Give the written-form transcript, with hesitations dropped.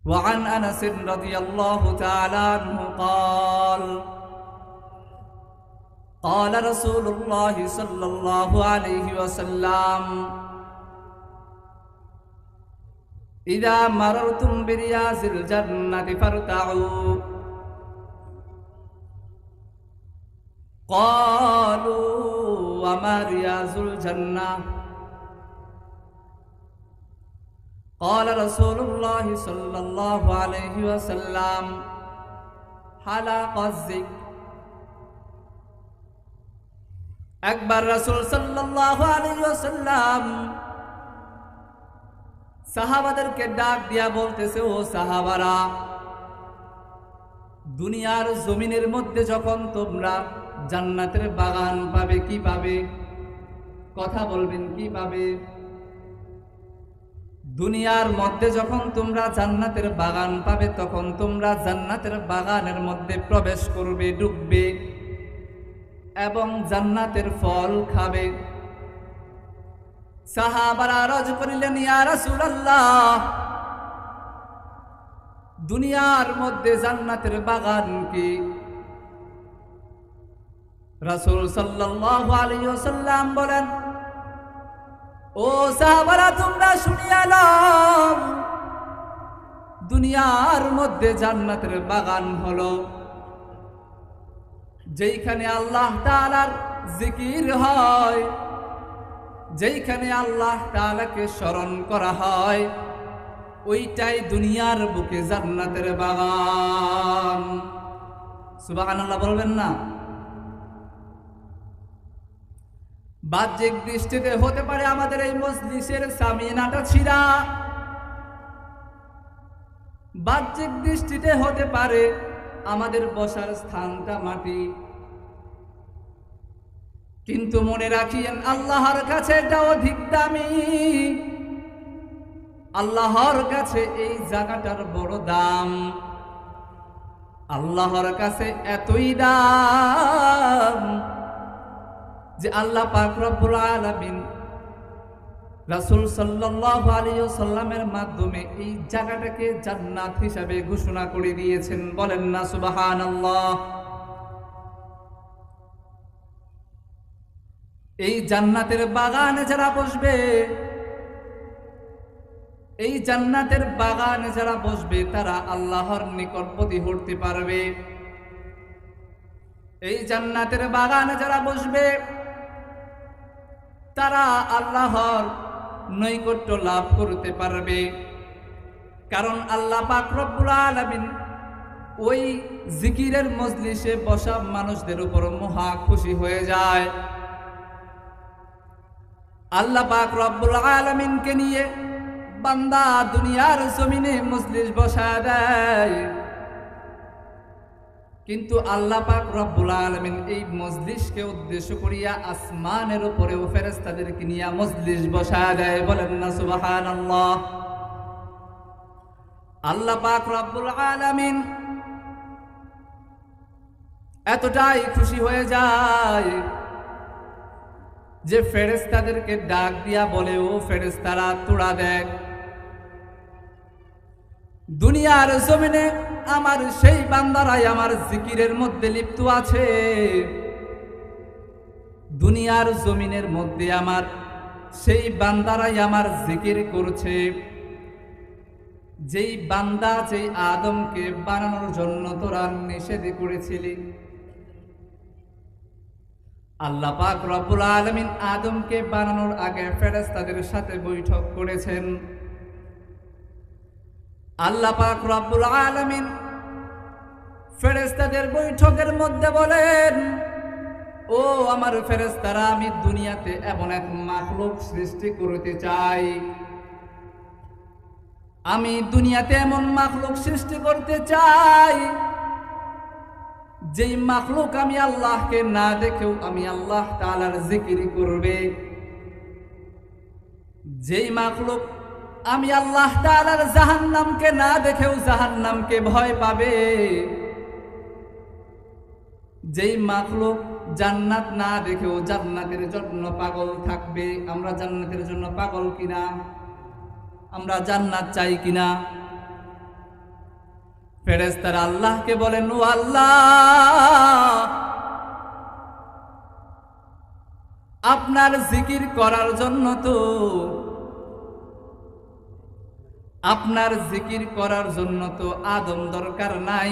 وعن أنس رضي الله تعالى عنه قال قال رسول الله صلى الله عليه وسلم إذا مررتم برياض الجنة فارتعوا قالوا وما رياض الجنة قال رسول الله صلى الله عليه وسلم حلق الذكر একবার রাসূল সাল্লাল্লাহু আলাইহি ওয়াসাল্লাম সাহাবাদেরকে ডাক দিয়া বলতেছে, ও সাহাবারা, দুনিয়ার জমিনের মধ্যে যখন তোমরা জান্নাতের বাগান পাবে, কি পাবে? কথা বলবেন, কি পাবে? দুনিয়ার মধ্যে যখন তোমরা জান্নাতের বাগান পাবে, তখন তোমরা জান্নাতের বাগানের মধ্যে প্রবেশ করবে, ঢুকবে এবং জান্নাতের ফল খাবে। সাহাবারা আরজ করিলেন, ইয়া রাসূলুল্লাহ, দুনিয়ার মধ্যে জান্নাতের বাগান কি? রাসূল সাল্লাল্লাহু আলাইহি ওয়াসাল্লাম বলেন, ও সাহাবারা, তোমরা শুনিয়া নাও, দুনিয়ার মধ্যে জান্নাতের বাগান হলো যেইখানে আল্লাহ তাআলার জিকির হয়, যেইখানে আল্লাহ তাআলাকে স্মরণ করা হয়, ওইটাই দুনিয়ার বুকে জান্নাতের বাগান। সুবহানাল্লাহ বলবেন না? বাহ্যিক দৃষ্টিতে হতে পারে আমাদের এই মজলিসের সামিয়ানাটা ছিঁড়া, বাহ্যিক দৃষ্টিতে হতে পারে আমাদের বসার স্থানটা মাটি, কিন্তু মনে রাখিয়েন আল্লাহর কাছে এটা অধিক দামি। আল্লাহর কাছে এই জায়গাটার বড় দাম, আল্লাহর কাছে এতই দাম যে আল্লাহ পাক রব্বুল আলামিন রাসূল সাল্লাল্লাহু আলাইহি ওয়াসাল্লামের মাধ্যমে এই জায়গাটাকে জান্নাত হিসাবে ঘোষণা করে দিয়েছেন। বলেন না সুবহানাল্লাহ? এই জান্নাতের বাগানে যারা বসবে, এই জান্নাতের বাগানে যারা বসবে, তারা আল্লাহর নিকটবর্তী হতে পারবে। এই জান্নাতের বাগানে যারা বসবে, তারা আল্লাহর নৈকট্য লাভ করতে পারবে। কারণ আল্লাহ পাক রব্বুল আলামিন ওই জিকিরের মজলিসে বসা মানুষদের উপর মহা খুশি হয়ে যায়। আল্লাহ পাক রব্বুল আলামিনকে নিয়ে বান্দা দুনিয়ার জমিনে মজলিস বসায় দেয়, কিন্তু আল্লাহ পাক রব্বুল আলামিন এই মজলিসকে উদ্দেশ্য করিয়া আসমানের উপরেও ফেরেশতাদেরকে নিয়ে মজলিস বসায় দেয়। বলেন না সুবহানাল্লাহ? আল্লাহ পাক রব্বুল আলামিন এতটাই খুশি হয়ে যায় যে ফেরেশতাদেরকে ডাক দিয়া বলে, ও ফেরেশতারা, তোরা দেখ, দুনিয়ার জমিনে আমার সেই বান্দারাই আমার জিকিরের মধ্যে লিপ্ত আছে। দুনিয়ার জমিনের মধ্যে আমার সেই বান্দারাই আমার জিকির করছে, যেই বান্দা, যেই আদমকে বানানোর জন্য তোরা নিষেধ করেছিলি। আল্লাহ পাক রব্বুল আলামিন আদমকে বানানোর আগে ফেরেশতাদের সাথে বৈঠক করেছেন। আল্লাহ পাক রব্বুল আলামিন ফেরেশতাদের বৈঠকের মধ্যে বলেন, ও আমার ফেরেশতারা, আমি দুনিয়াতে এমন এক মাখলুক সৃষ্টি করতে চাই, আমি দুনিয়াতে এমন মাখলুক সৃষ্টি করতে চাই যেই মাখলুক আমি আল্লাহকে না দেখেও আমি আল্লাহ তাআলার জিকির করবে, যেই মাখলুক আমি আল্লাহ তাআলার জাহান্নামকে না দেখেও জাহান্নামকে ভয় পাবে, যেই মাখলুক জান্নাত না দেখেও জান্নাতের জন্য পাগল থাকবে। আমরা জান্নাতের জন্য পাগল কিনা? আমরা জান্নাত চাই কিনা? ফেরেশতারা আল্লাহকে বলেন, ও আল্লাহ, আপনার জিকির করার জন্য তো আদম দরকার নাই।